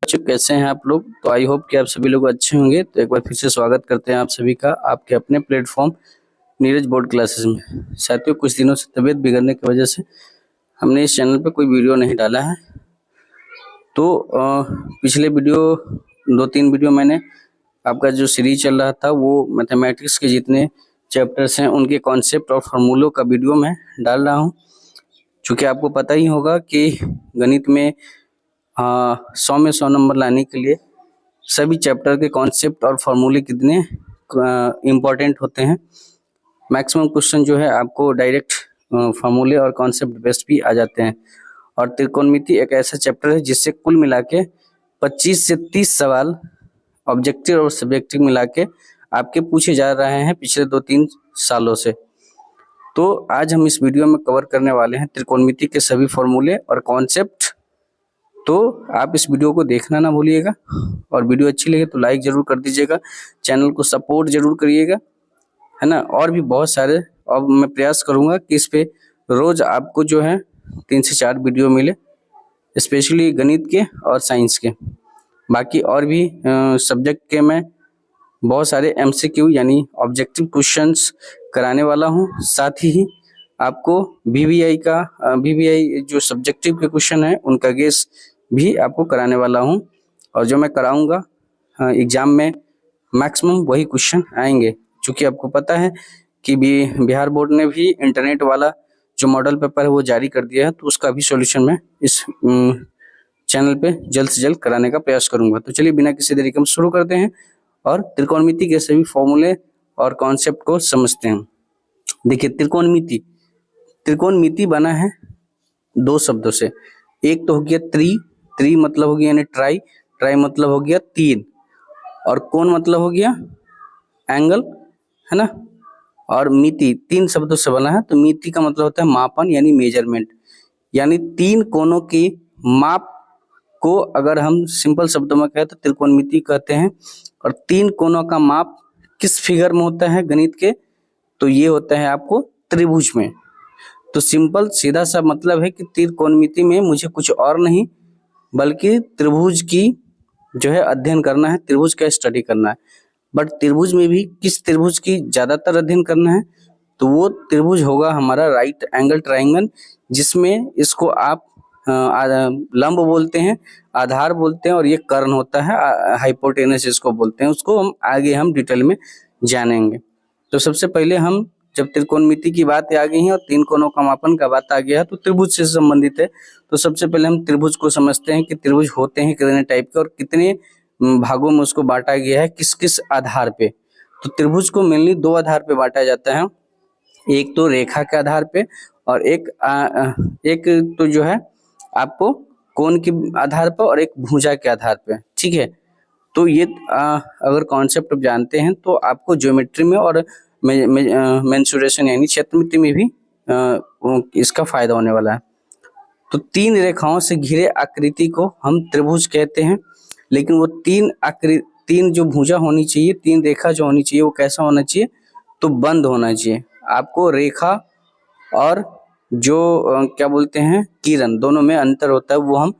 बच्चों कैसे हैं आप लोग। तो आई होप कि आप सभी लोग अच्छे होंगे। तो एक बार फिर से स्वागत करते हैं आप सभी का आपके अपने प्लेटफॉर्म नीरज बोर्ड क्लासेस में। साथियों, कुछ दिनों से तबीयत बिगड़ने की वजह से हमने इस चैनल पे कोई वीडियो नहीं डाला है। तो पिछले वीडियो 2-3 वीडियो मैंने आपका जो सीरीज चल रहा था वो मैथमेटिक्स के जितने चैप्टर्स हैं उनके कॉन्सेप्ट और फार्मूलों का वीडियो मैं डाल रहा हूँ। चूँकि आपको पता ही होगा कि गणित में 100 में 100 नंबर लाने के लिए सभी चैप्टर के कॉन्सेप्ट और फार्मूले कितने इम्पोर्टेंट होते हैं। मैक्सिमम क्वेश्चन जो है आपको डायरेक्ट फार्मूले और कॉन्सेप्ट बेस्ड भी आ जाते हैं। और त्रिकोणमिति एक ऐसा चैप्टर है जिससे कुल मिला के 25 से 30 सवाल ऑब्जेक्टिव और सब्जेक्टिव मिला के आपके पूछे जा रहे हैं पिछले 2-3 सालों से। तो आज हम इस वीडियो में कवर करने वाले हैं त्रिकोणमिति के सभी फार्मूले और कॉन्सेप्ट। तो आप इस वीडियो को देखना ना भूलिएगा और वीडियो अच्छी लगे तो लाइक जरूर कर दीजिएगा, चैनल को सपोर्ट जरूर करिएगा, है ना। और भी बहुत सारे अब मैं प्रयास करूंगा कि इस पे रोज आपको जो है 3 से 4 वीडियो मिले, स्पेशली गणित के और साइंस के। बाकी और भी सब्जेक्ट के मैं बहुत सारे MCQ यानी ऑब्जेक्टिव क्वेश्चंस कराने वाला हूं। साथ ही आपको VBI जो सब्जेक्टिव के क्वेश्चन है उनका गेस भी आपको कराने वाला हूं। और जो मैं कराऊंगा एग्जाम में मैक्सिमम वही क्वेश्चन आएंगे। चूँकि आपको पता है कि बिहार बोर्ड ने भी इंटरनेट वाला जो मॉडल पेपर है वो जारी कर दिया है, तो उसका भी सॉल्यूशन मैं इस चैनल पे जल्द से जल्द कराने का प्रयास करूंगा। तो चलिए बिना किसी देरी के हम शुरू करते हैं और त्रिकोणमिति के सभी फॉर्मूले और कॉन्सेप्ट को समझते हैं। देखिए, त्रिकोणमिति बना है 2 शब्दों से। एक तो हो गया त्रि मतलब हो गया यानी ट्राई मतलब हो गया 3, और कोण मतलब हो गया एंगल, है ना। और मिति 3 शब्दों से बना है। तो मिति का मतलब होता है मापन यानी मेजरमेंट, यानी 3 कोणों की माप को अगर हम सिंपल शब्दों में कहें तो त्रिकोणमिति कहते हैं। और 3 कोणों का माप किस फिगर में होता है गणित के, तो ये होता है आपको त्रिभुज में। तो सिंपल सीधा सा मतलब है कि त्रिकोणमिति में मुझे कुछ और नहीं बल्कि त्रिभुज की जो है अध्ययन करना है, त्रिभुज का स्टडी करना है। बट त्रिभुज में भी किस त्रिभुज की ज्यादातर अध्ययन करना है, तो वो त्रिभुज होगा हमारा राइट एंगल ट्रायंगल, जिसमें इसको आप लंब बोलते हैं, आधार बोलते हैं, और ये कर्ण होता है हाइपोटेनस इसको बोलते हैं। उसको हम डिटेल में जानेंगे। तो सबसे पहले हम जब त्रिकोणमिति की बात आ गई है और 3 कोणों का मापन का बात आ गया है तो त्रिभुज से संबंधित है। तो सबसे पहले हम त्रिभुज को समझते हैं कि त्रिभुज होते हैं कितने टाइप के और कितने भागों में उसको बांटा गया है, किस किस आधार पे। तो त्रिभुज को मेनली 2 आधार पे बांटा जाता है। एक तो रेखा के आधार पे और एक तो जो है आपको कोण के आधार पर और एक भुजा के आधार पे, ठीक है। तो ये अगर कॉन्सेप्ट आप जानते हैं तो आपको ज्योमेट्री में और मेंसुरेशन यानी क्षेत्रमिति में भी इसका फायदा होने वाला है। तो 3 रेखाओं से घिरे आकृति को हम त्रिभुज कहते हैं। लेकिन वो 3 जो भुजा होनी चाहिए, 3 रेखा जो होनी चाहिए वो कैसा होना चाहिए, तो बंद होना चाहिए। आपको रेखा और जो क्या बोलते हैं किरण, दोनों में अंतर होता है। वो हम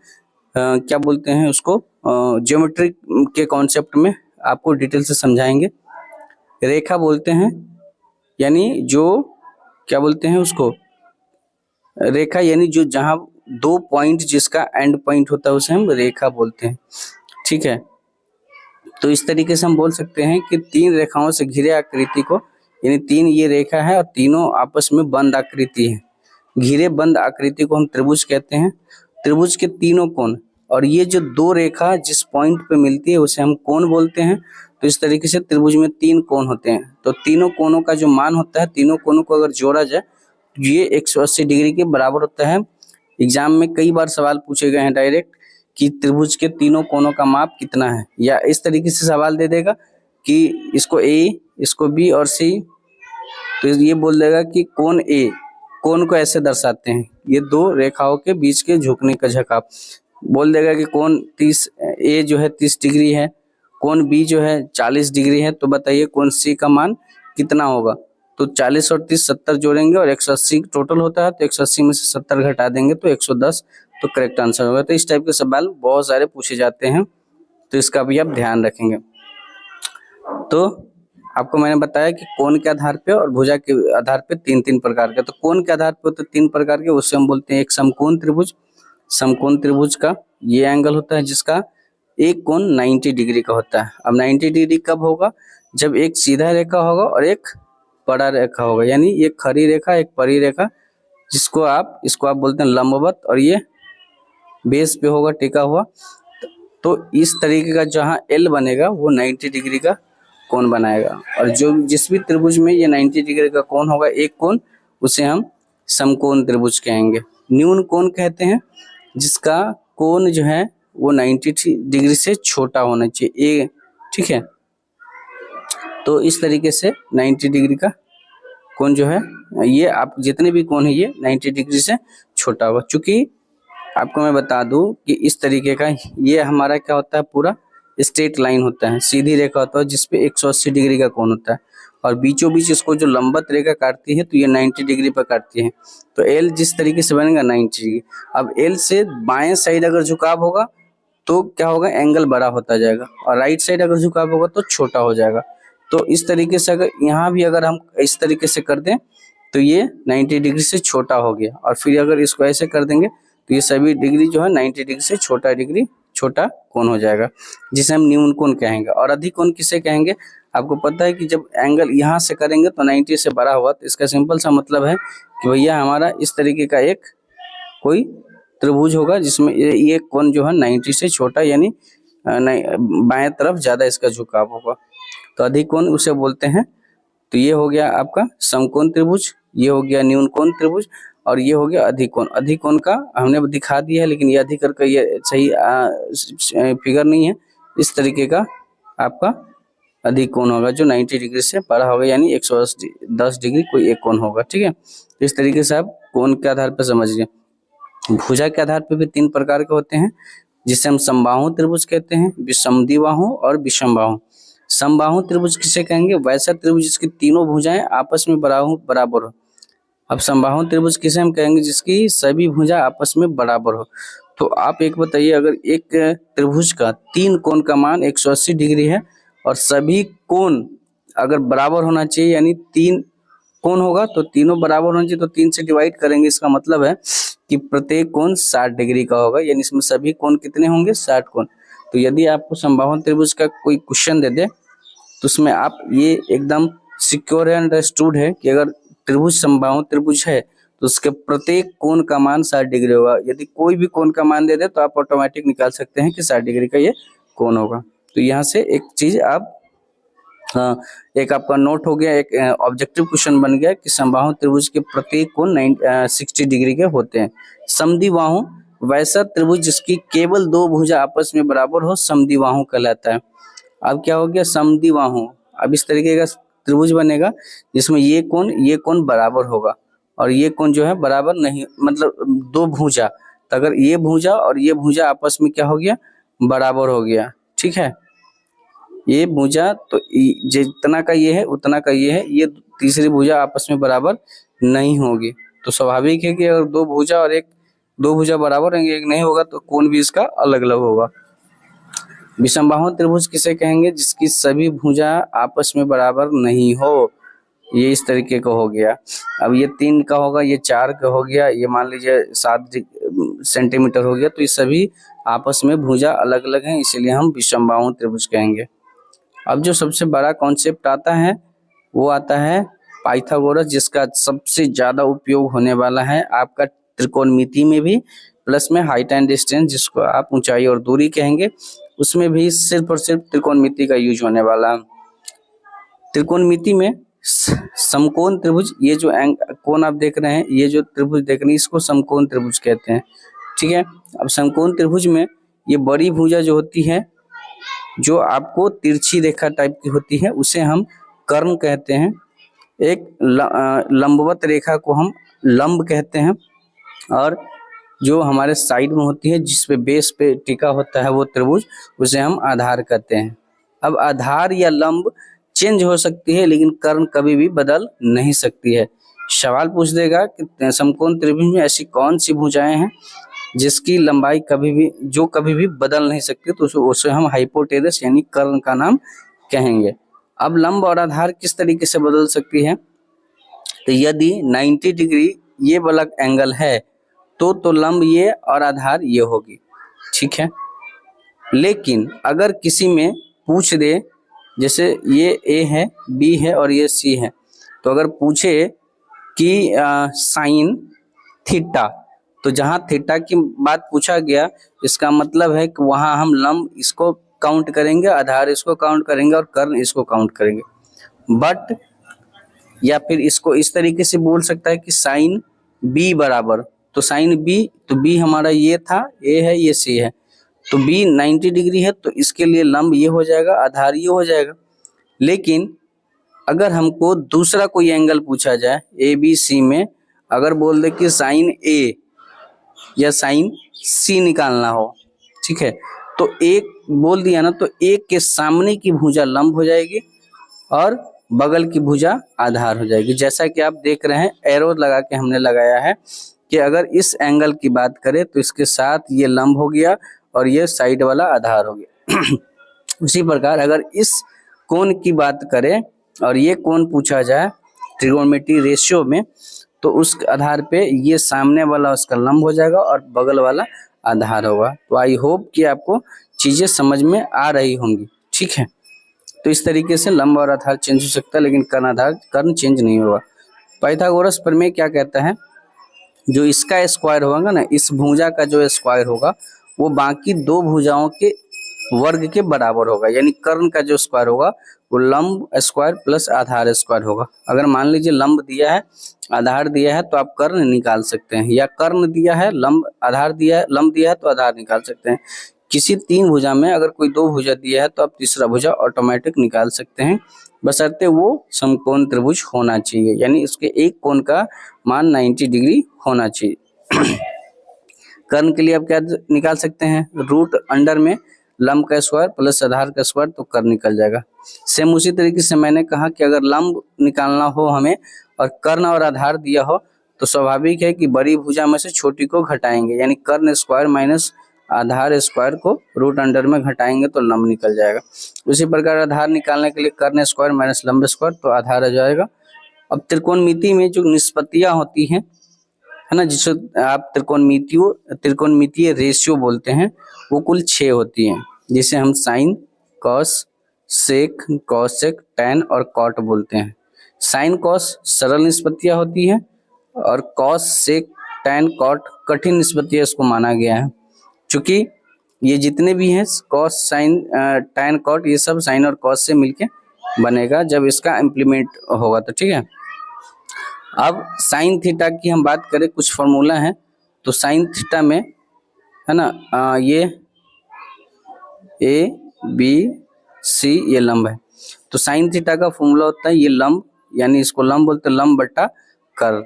क्या बोलते हैं उसको ज्योमेट्री के कॉन्सेप्ट में आपको डिटेल से समझाएंगे। रेखा बोलते हैं यानी जो क्या बोलते हैं उसको, रेखा यानी जो जहां 2 पॉइंट जिसका एंड पॉइंट होता है उसे हम रेखा बोलते हैं, ठीक है। तो इस तरीके से हम बोल सकते हैं कि 3 रेखाओं से घिरे आकृति को, यानी 3 ये रेखा है और तीनों आपस में बंद आकृति है, घिरे बंद आकृति को हम त्रिभुज कहते हैं। त्रिभुज के तीनों कोण और ये जो 2 रेखा जिस पॉइंट पे मिलती है उसे हम कोण बोलते हैं। तो इस तरीके से त्रिभुज में 3 कोण होते हैं। तो तीनों कोणों का जो मान होता है, तीनों कोणों को अगर जोड़ा जाए तो ये 180 डिग्री के बराबर होता है। एग्जाम में कई बार सवाल पूछे गए हैं डायरेक्ट कि त्रिभुज के तीनों कोणों का माप कितना है, या इस तरीके से सवाल दे देगा कि इसको A, इसको B और C, तो ये बोल देगा कि कोण A, कोण को ऐसे दर्शाते हैं, ये 2 रेखाओं के बीच के झुकने का झुकाव। बोल देगा कि कोण 30 A जो है 30 डिग्री है, कोण B जो है 40 डिग्री है। तो बताइए कोण C का मान कितना होगा। तो 40 और 30 70 जोड़ेंगे और 180 टोटल होता है। तो 180 में से 70 घटा देंगे तो 110, तो करेक्ट आंसर होगा। तो इस टाइप के सवाल बहुत सारे पूछे जाते हैं तो इसका भी आप ध्यान रखेंगे। तो आपको मैंने बताया कि कोण के आधार पे और भुजा के आधार पे तीन तीन प्रकार के। तो कोण के आधार पे तो तीन प्रकार के, उससे हम बोलते हैं एक समकोण त्रिभुज। समकोण त्रिभुज का ये एंगल होता है जिसका एक कोण 90 डिग्री का होता है। अब 90 डिग्री कब होगा? जब एक सीधा रेखा होगा और एक बड़ा रेखा होगा, यानी एक खड़ी रेखा एक परी रेखा, इसको आप बोलते हैं लंबवत, और ये बेस पे होगा टिका हुआ। तो इस तरीके का जहाँ एल बनेगा वो 90 डिग्री का कोण बनाएगा। और जो जिस भी त्रिभुज में ये 90 डिग्री का कोण होगा एक कोण, उसे हम समकोण त्रिभुज कहेंगे। न्यून कोण कहते हैं जिसका कोण जो है वो 90 डिग्री से छोटा होना चाहिए, ठीक है। तो इस तरीके से 90 डिग्री का कोण जो है, ये आप जितने भी कोण है ये 90 डिग्री से छोटा होगा। चूंकि आपको मैं बता दूं कि इस तरीके का ये हमारा क्या होता है, पूरा स्ट्रेट लाइन होता है, सीधी रेखा होता है जिसपे 180 डिग्री का कोण होता है, और बीचों बीच इसको जो लंबवत रेखा काटती है तो ये 90 डिग्री पर काटती है। तो एल जिस तरीके से बनेगा 90 डिग्री। अब एल से बाएं साइड अगर झुकाव होगा तो क्या होगा, एंगल बड़ा होता जाएगा, और राइट साइड अगर झुकाव होगा तो छोटा हो जाएगा। तो इस तरीके से अगर यहाँ भी अगर हम इस तरीके से कर दें तो ये 90 डिग्री से छोटा हो गया, और फिर अगर इसको ऐसे कर देंगे तो ये सभी डिग्री जो है 90 डिग्री से छोटा कोण हो जाएगा, जिसे हम न्यून कोण कहेंगे। और अधिक कोण किसे कहेंगे? आपको पता है कि जब एंगल यहाँ से करेंगे तो 90 से बड़ा हुआ, तो इसका सिंपल सा मतलब है कि भैया हमारा इस तरीके का एक कोई त्रिभुज होगा जिसमें ये कोण जो है 90 से छोटा, यानी बाएं तरफ ज्यादा इसका झुकाव होगा, तो अधिक कोण उसे बोलते हैं। तो ये हो गया आपका समकोण त्रिभुज, ये हो गया न्यून कोण त्रिभुज, और ये हो गया अधिक कोण। अधिक कोण का हमने दिखा दिया है, लेकिन ये अधिक का ये सही फिगर नहीं है। इस तरीके का आपका अधिक कोण होगा जो 90 डिग्री से बड़ा होगा, यानी 110 डिग्री कोई एक कोण होगा, ठीक है। तो इस तरीके से आप कोण के आधार पर समझिए। भुजा के आधार पर भी तीन प्रकार के होते हैं, जिसे हम समबाहु त्रिभुज कहते हैं, विषमद्विबाहु और विषमबाहु। समबाहु त्रिभुज किसे कहेंगे? वैसा त्रिभुज जिसकी तीनों भुजाएं आपस में बराबर हो। अब समबाहु त्रिभुज किसे हम कहेंगे? जिसकी सभी भुजा आपस में बराबर हो। तो आप एक बताइए, अगर एक त्रिभुज का तीन कोण का मान 180 डिग्री है और सभी कोण अगर बराबर होना चाहिए, यानी तीन कोण होगा तो तीनों बराबर होना चाहिए, तो 3 से डिवाइड करेंगे, इसका मतलब है कि प्रत्येक कोण 60 डिग्री का होगा, यानी इसमें सभी कोण कितने होंगे? 60 कोण। तो यदि आपको समबाहु त्रिभुज का कोई क्वेश्चन दे दे तो उसमें आप ये एकदम सिक्योर एंड अंडरस्टूड है कि अगर त्रिभुज समबाहु त्रिभुज है तो उसके प्रत्येक कोण का मान 60 डिग्री होगा। यदि कोई भी कोण का मान दे दे तो आप ऑटोमेटिक निकाल सकते हैं कि 60 डिग्री का ये कोण होगा। तो यहाँ से एक चीज आप एक आपका नोट हो गया, एक ऑब्जेक्टिव क्वेश्चन बन गया कि समबाहु त्रिभुज के प्रत्येक कोण 60 डिग्री के होते हैं। समद्विबाहु वैसा त्रिभुज जिसकी केवल दो भुजा आपस में बराबर हो, समद्विबाहु कहलाता है। अब क्या हो गया? समद्विबाहु। अब इस तरीके का त्रिभुज बनेगा जिसमें ये कोण बराबर होगा और ये कोण जो है बराबर नहीं, मतलब दो भुजा, तो अगर ये भुजा और ये भुजा आपस में क्या हो गया? बराबर हो गया, ठीक है। ये भुजा तो जितना का ये है उतना का ये है, ये तीसरी भुजा आपस में बराबर नहीं होगी। तो स्वाभाविक है कि अगर दो भुजा बराबर रहेंगे, एक नहीं होगा, तो कोण भी इसका अलग अलग होगा। विषमबाहु त्रिभुज किसे कहेंगे? जिसकी सभी भुजा आपस में बराबर नहीं हो, ये इस तरीके का हो गया। अब ये 3 का होगा, ये 4 का हो गया, ये मान लीजिए 7 सेंटीमीटर हो गया, तो ये सभी आपस में भुजा अलग अलग हैं, इसीलिए हम विषमबाहु त्रिभुज कहेंगे। अब जो सबसे बड़ा कॉन्सेप्ट आता है वो आता है पाइथागोरस, जिसका सबसे ज्यादा उपयोग होने वाला है आपका त्रिकोणमिति में भी, प्लस में हाइट एंड डिस्टेंस, जिसको आप ऊंचाई और दूरी कहेंगे, उसमें भी सिर्फ और सिर्फ त्रिकोणमिति का यूज होने वाला। त्रिकोणमिति में समकोण त्रिभुज, ये जो कोण आप देख रहे हैं, ये जो त्रिभुज देख रहे हैं, इसको समकोण त्रिभुज कहते हैं, ठीक है। अब समकोण त्रिभुज में ये बड़ी भुजा जो होती है, जो आपको तिरछी रेखा टाइप की होती है, उसे हम कर्ण कहते हैं। एक लंबवत रेखा को हम लंब कहते हैं, और जो हमारे साइड में होती है जिसपे बेस पे टिका होता है वो त्रिभुज, उसे हम आधार कहते हैं। अब आधार या लंब चेंज हो सकती है, लेकिन कर्ण कभी भी बदल नहीं सकती है। सवाल पूछ देगा कि समकोण त्रिभुज में ऐसी कौन सी भुजाएं हैं जिसकी लंबाई कभी भी बदल नहीं सकती, तो उसे हम हाइपोटेनस यानी कर्ण का नाम कहेंगे। अब लंब और आधार किस तरीके से बदल सकती है, तो यदि 90 डिग्री ये वाला एंगल है तो लंब ये और आधार ये होगी, ठीक है। लेकिन अगर किसी में पूछ दे, जैसे ये ए है, बी है और ये सी है, तो अगर पूछे कि साइन थीटा, तो जहां थीटा की बात पूछा गया, इसका मतलब है कि वहां हम लंब इसको काउंट करेंगे, आधार इसको काउंट करेंगे और कर्ण इसको काउंट करेंगे। बट या फिर इसको इस तरीके से बोल सकता है कि साइन बी बराबर, तो साइन बी, तो बी हमारा ये था, ए है, ये सी है, तो बी 90 डिग्री है, तो इसके लिए लंब ये हो जाएगा, आधार ये हो जाएगा। लेकिन अगर हमको दूसरा कोई एंगल पूछा जाए ए बी सी में, अगर बोल दे कि साइन ए या साइन सी निकालना हो, ठीक है, तो एक बोल दिया ना, तो एक के सामने की भुजा लंब हो जाएगी और बगल की भुजा आधार हो जाएगी। जैसा कि आप देख रहे हैं एरो लगा के हमने लगाया है कि अगर इस एंगल की बात करें तो इसके साथ ये लंब हो गया और ये साइड वाला आधार हो गया। उसी प्रकार अगर इस कोण की बात करें और ये कोण पूछा जाए ट्रिगोनोमेट्री रेशियो में, तो उस आधार पे ये सामने वाला उसका लंब हो जाएगा और बगल वाला आधार होगा। तो आई होप कि आपको चीजें समझ में आ रही होंगी, ठीक है। तो इस तरीके से लंब और आधार चेंज हो सकता है, लेकिन कर्ण चेंज नहीं होगा। पाइथागोरस प्रमेय क्या कहता है, जो इसका स्क्वायर होगा ना, इस भुजा का जो स्क्वायर होगा वो बाकी दो भुजाओं के वर्ग के बराबर होगा, यानी कर्ण का जो स्क्वायर होगा वो लंब स्क्वायर प्लस आधार स्क्वायर होगा। अगर मान लीजिए लंब दिया है, आधार दिया है, तो आप कर्ण निकाल सकते हैं, या कर्ण दिया है, लंब आधार दिया है, लंब दिया है तो आधार निकाल सकते हैं। किसी तीन भुजा में अगर कोई दो भुजा दिया है तो आप तीसरा भुजा ऑटोमेटिक निकाल सकते हैं, बशर्ते वो समकोण त्रिभुज होना चाहिए, यानी उसके एक कोण का मान 90 डिग्री होना चाहिए। कर्ण के लिए आप क्या निकाल सकते हैं, रूट अंडर में लंब का स्क्वायर प्लस आधार का स्क्वायर, तो कर्ण निकल जाएगा। सेम उसी तरीके से मैंने कहा कि अगर लंब निकालना हो हमें और कर्ण और आधार दिया हो, तो स्वाभाविक है कि बड़ी भुजा में से छोटी को घटाएंगे, यानी कर्ण स्क्वायर माइनस आधार स्क्वायर को रूट अंडर में घटाएंगे तो लंब निकल जाएगा। उसी प्रकार आधार निकालने के लिए कर्ण स्क्वायर माइनस लंब स्क्वायर, तो आधार आ जाएगा। अब त्रिकोणमिति में जो निष्पत्तियां होती हैं, है ना, जिसे आप त्रिकोणमितीय रेशियो बोलते हैं, वो कुल 6 होती हैं, जिसे हम साइन, कॉस, सेक, कॉसेक, टैन और कॉट बोलते हैं। साइन कॉस सरल निष्पत्तियां होती हैं और कॉस, सेक, टैन, कॉट कठिन निष्पत्तियां इसको माना गया है। चूंकि ये जितने भी हैं कॉस, साइन, टैन, कॉट, ये सब साइन और कॉस से मिलके बनेगा जब इसका इम्प्लीमेंट होगा, तो ठीक है। अब साइन थीटा की हम बात करें, कुछ फॉर्मूला है, तो साइन थीटा में, है ना, ये ए बी सी ये लंब है, तो साइन थीटा का फॉर्मूला होता है ये लंब, यानी इसको लंब बोलते हैं, लंब बट्टा कर्व।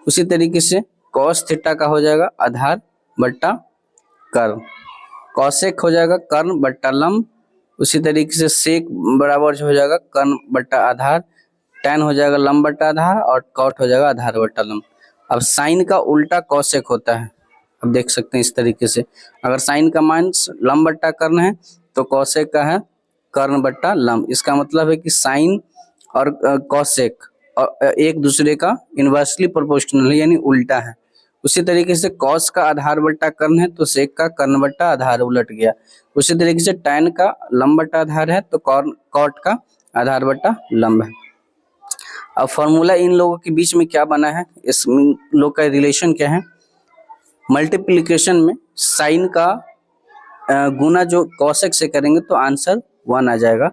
उसी तरीके से कॉस थीटा का हो जाएगा आधार बट्टा कर्व, कॉसेक हो जाएगा कर्ण बट्टा लंब, उसी तरीके से सेक बराबर हो जाएगा कर्ण बट्टा आधार, टैन हो जाएगा लंब बट्टा आधार और कॉट हो जाएगा आधार बट्टा लंब। अब साइन का उल्टा कॉसेक होता है, अब देख सकते हैं इस तरीके से, अगर साइन का मान लंब बट्टा कर्ण है तो कॉसेक का है कर्ण बट्टा लंब। इसका मतलब है कि साइन और कॉसेक एक दूसरे का इनवर्सली प्रोपोर्शनल है, यानी उल्टा है। उसी तरीके से कॉस का आधार बट्टा कर्ण है तो सेक का कर्ण बट्टा आधार उलट गया। उसी तरीके से टैन का लंब बट्टा आधार है तो कॉट का आधार बट्टा लंब है। अब फॉर्मूला इन लोगों के बीच में क्या बना है, इस लोग का रिलेशन क्या है, मल्टीप्लिकेशन में साइन का गुना जो कॉसेक से करेंगे तो आंसर 1 आ जाएगा,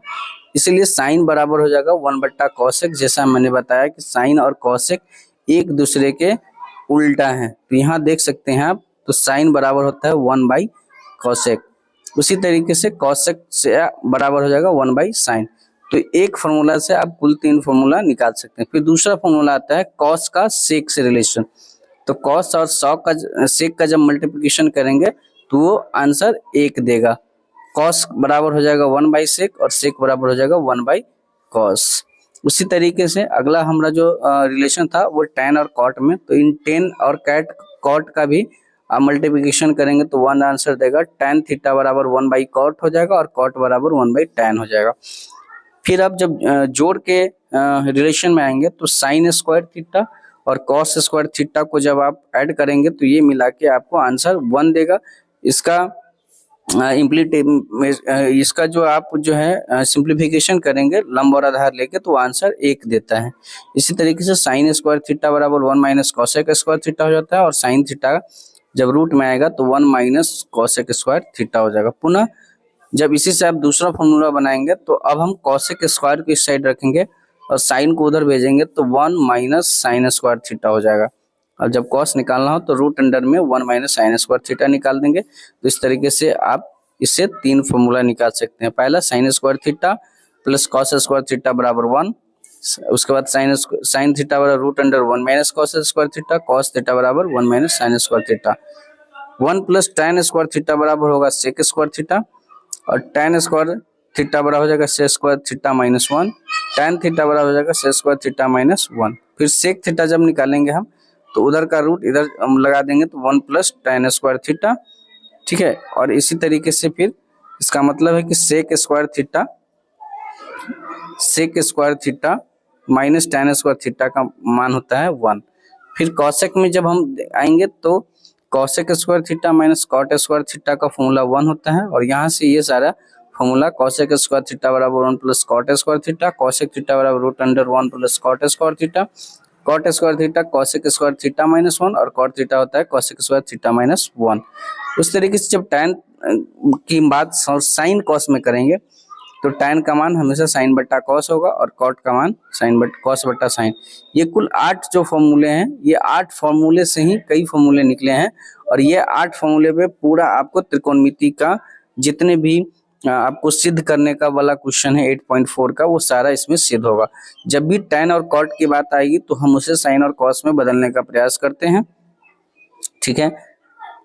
इसलिए साइन बराबर हो जाएगा 1 बट्टा कॉसेक। जैसा मैंने बताया कि साइन और कॉसेक एक दूसरे के उल्टा है, तो यहाँ देख सकते हैं आप, तो साइन बराबर होता है 1 बाई कॉसेक। उसी तरीके से कॉसेक से बराबर हो जाएगा 1 बाई साइन। तो एक फॉर्मूला से आप कुल 3 फॉर्मूला निकाल सकते हैं। फिर दूसरा फॉर्मूला आता है कॉस का सेक से रिलेशन, तो कॉस और सेक का जब मल्टीप्लिकेशन करेंगे तो वो आंसर 1 देगा। कॉस बराबर हो जाएगा 1 बाई सेक और सेक बराबर हो जाएगा 1 बाई कॉस। उसी तरीके से अगला हमारा जो रिलेशन था वो टैन और कॉट में, तो इन टैन और कॉट का भी आप मल्टीप्लिकेशन करेंगे तो 1 आंसर देगा, tan थीटा बराबर 1 बाई कॉट हो जाएगा और कॉट बराबर 1 बाई tan हो जाएगा। फिर आप जब जोड़ के रिलेशन में आएंगे तो साइन स्क्वायर थीटा और कॉस स्क्वायर थीटा को जब आप ऐड करेंगे तो ये मिला के आपको आंसर 1 देगा। इसका इसका जो आप जो है सिंप्लीफिकेशन करेंगे लंब और आधार लेके तो आंसर 1 देता है। इसी तरीके से साइन स्क्वायर थीटा बराबर 1 माइनस कॉसेक स्क्वायर थीटा हो जाता है और साइन थीटा जब रूट में आएगा तो 1 माइनस कॉसेक स्क्वायर थीटा हो जाएगा। पुनः जब इसी से आप दूसरा फॉर्मूला बनाएंगे तो अब हम कॉसेक स्क्वायर को इस साइड रखेंगे और साइन को उधर भेजेंगे तो 1 माइनस साइन स्क्वायर थीटा हो जाएगा। अब जब कॉस निकालना हो तो रूट अंडर में 1 माइनस साइन स्क्वायर थीटा निकाल देंगे। तो इस तरीके से आप इससे 3 फॉर्मूला निकाल सकते हैं। पहला sine square theta plus cos square theta बराबर 1, उसके बाद साइन थीटा बराबर root under 1 minus cos square theta, cos theta बराबर 1 minus sine square theta. 1 plus tan square theta बराबर होगा सेक स्क्वायर थीटा और tan स्क्वायर थीटा बराबर हो जाएगा sec square theta minus 1, tan theta बराबर हो जाएगा सेक स्क्वायर थीटा माइनस 1। फिर सेक थीटा जब निकालेंगे हम तो उधर का रूट इधर हम लगा देंगे तो 1 प्लस tan स्क्वायर थीटा, ठीक है। और इसी तरीके से फिर इसका मतलब है कि sec square theta minus tan square theta का मान होता है 1। फिर कॉसेक में जब हम आएंगे तो cosec square theta minus cot square theta का फॉर्मूला 1 होता है और यहाँ से ये सारा फॉर्मूला कॉसेक स्क्वायर थीटा बराबर 1 plus cot square theta, cosec theta बराबर root under 1 plus cot square theta, cot square theta cosec square theta minus 1 और कॉट थीटा होता है कॉसेक स्क्वायर थीटा माइनस 1। उस तरीके से जब tan की बात साइन कॉस में करेंगे तो tan का मान हमेशा साइन बट्टा कॉस होगा और कॉट का मान साइन बट कॉस बट्टा साइन। ये कुल 8 जो फॉर्मूले हैं, ये 8 फॉर्मूले से ही कई फॉर्मूले निकले हैं और ये 8 फॉर्मूले पे पूरा आपको त्रिकोणमिति का जितने भी आपको सिद्ध करने का वाला क्वेश्चन है 8.4 का वो सारा इसमें सिद्ध होगा। जब भी tan और कॉट की बात आएगी तो हम उसे साइन और कॉस में बदलने का प्रयास करते हैं, ठीक है।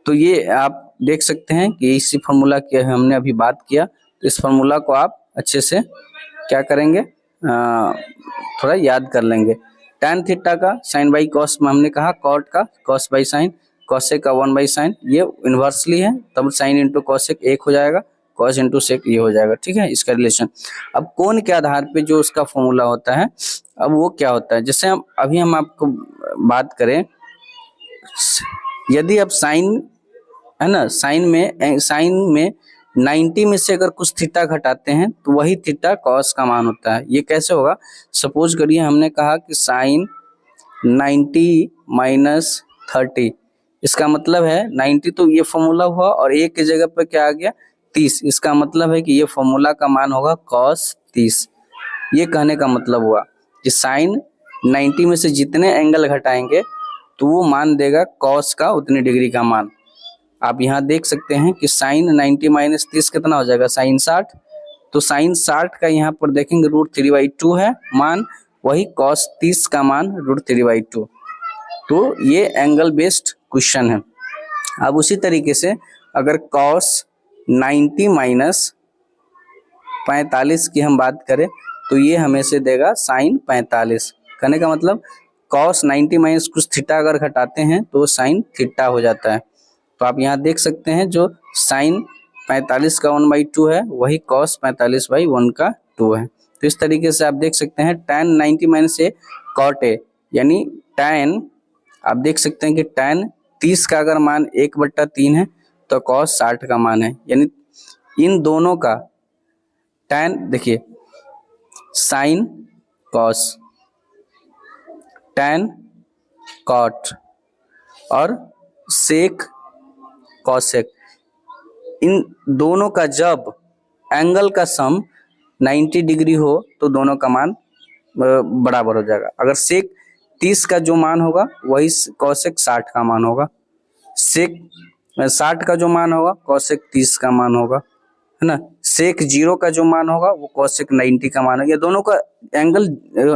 तो ये आप देख सकते हैं कि इसी फॉर्मूला की हमने अभी बात किया, तो इस फॉर्मूला को आप अच्छे से क्या करेंगे थोड़ा याद कर लेंगे। tan थीटा का साइन बाई कॉस में हमने कहा, कॉट का कॉस बाई साइन, कॉसेक का 1 बाई साइन, ये इन्वर्सली है तब साइन इंटू कॉसेक 1 हो जाएगा, कॉस इंटू सेक ये हो जाएगा, ठीक है इसका रिलेशन। अब कोण के आधार पे जो उसका फॉर्मूला होता है अब वो क्या होता है, जैसे हम आपको बात करें, यदि आप साइन है ना, साइन में 90 में से अगर कुछ थीटा घटाते हैं तो वही थीटा कॉस का मान होता है। ये कैसे होगा, सपोज करिए हमने कहा कि साइन 90 माइनस 30, इसका मतलब है 90 तो ये फॉर्मूला हुआ और एक की जगह पर क्या आ गया 30, इसका मतलब है कि ये फॉर्मूला का मान होगा कॉस 30। ये कहने का मतलब हुआ कि साइन 90 में से जितने एंगल घटाएंगे तो वो मान देगा कॉस का उतनी डिग्री का मान। आप यहाँ देख सकते हैं कि साइन 90 माइनस 30 कितना हो जाएगा, साइन 60। तो साइन 60 का यहाँ पर देखेंगे √3/2 है मान, वही कॉस 30 का मान √3/2। तो ये एंगल बेस्ड क्वेश्चन है। अब उसी तरीके से अगर कॉस 90 माइनस 45 की हम बात करें तो ये हमें से देगा साइन 45। कहने का मतलब कॉस 90 माइनस कुछ थीटा अगर घटाते हैं तो साइन थीटा हो जाता है। तो आप यहाँ देख सकते हैं जो साइन 45 का 1/2 है वही कॉस 45/1 का 2 है। तो इस तरीके से आप देख सकते हैं tan 90 minus A cot A, यानी tan आप देख सकते हैं कि tan 30 का अगर मान 1/3 है तो कॉस 60 का मान है, यानी इन दोनों का tan देखिए साइन कॉस, tan कॉट और सेक कॉसेक, इन दोनों का जब एंगल का सम 90 डिग्री हो तो दोनों का मान बराबर हो जाएगा। अगर सेक 30 का जो मान होगा वही कॉसेक 60 का मान होगा, सेक 60 का जो मान होगा कॉसेक 30 का मान होगा, है ना। सेक 0 का जो मान होगा वो कॉसेक 90 का मान होगा। ये दोनों का एंगल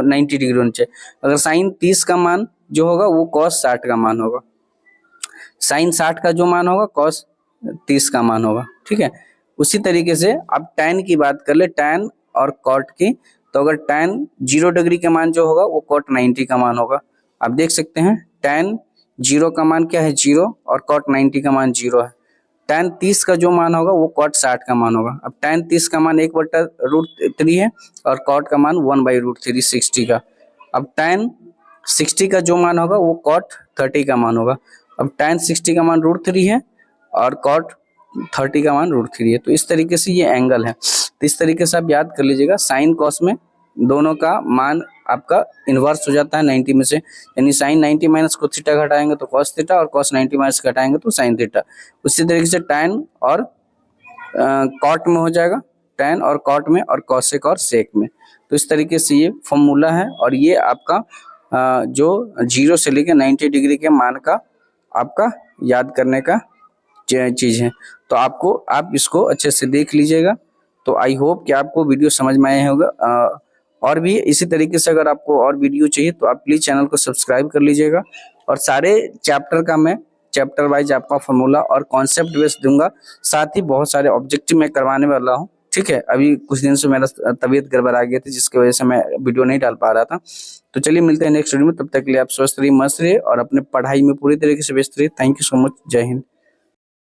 90 डिग्री होना चाहिए। अगर साइन 30 का मान जो होगा वो कॉस 60 का मान होगा, साइन 60 का जो मान होगा कॉस 30 का मान होगा, ठीक है। उसी तरीके से अब tan की बात कर ले, tan और कॉट की, तो अगर tan 0 डिग्री का मान जो होगा वो कॉट 90 का मान होगा। आप देख सकते हैं tan जीरो का मान क्या है 0 और cot 90 का मान 0 है। tan 30 का जो मान होगा वो cot 60 का मान होगा। अब tan 30 का मान 1/√3 है और cot का मान 1/√3 60 का। अब tan 60 का जो मान होगा वो cot 30 का मान होगा। अब tan 60 का मान √3 है और cot 30 का मान √3 है। तो इस तरीके से ये एंगल है। तो इस तरीके से आप याद कर लीजिएगा, साइन कॉस में दोनों का मान आपका इन्वर्स हो जाता है 90 में से, यानी साइन 90 माइनस को थीटा घटाएंगे तो कॉस थीटा और कॉस 90 माइनस घटाएंगे तो साइन थीटा। उसी तरीके से टैन और कॉट में हो जाएगा, टैन और कॉट में और कॉसेक और सेक में। तो इस तरीके से ये फॉर्मूला है और ये आपका जो 0 से लेकर 90 डिग्री के मान का आपका याद करने का चीज़ है। तो आप इसको अच्छे से देख लीजिएगा। तो आई होप कि आपको वीडियो समझ में आया होगा। और भी इसी तरीके से अगर आपको और वीडियो चाहिए तो आप प्लीज़ चैनल को सब्सक्राइब कर लीजिएगा। और सारे चैप्टर का मैं चैप्टर वाइज आपका फॉर्मूला और कॉन्सेप्ट बेस दूंगा, साथ ही बहुत सारे ऑब्जेक्टिव मैं करवाने वाला हूँ। ठीक है, अभी कुछ दिन से मेरा तबीयत गड़बड़ा गई थी जिसकी वजह से मैं वीडियो नहीं डाल पा रहा था। तो चलिए मिलते हैं नेक्स्ट वीडियो में, तब तक के लिए आप स्वस्थ रहिए, मस्त रहिए और अपने पढ़ाई में पूरी तरीके से व्यस्त रहिए। थैंक यू सो मच, जय हिंद।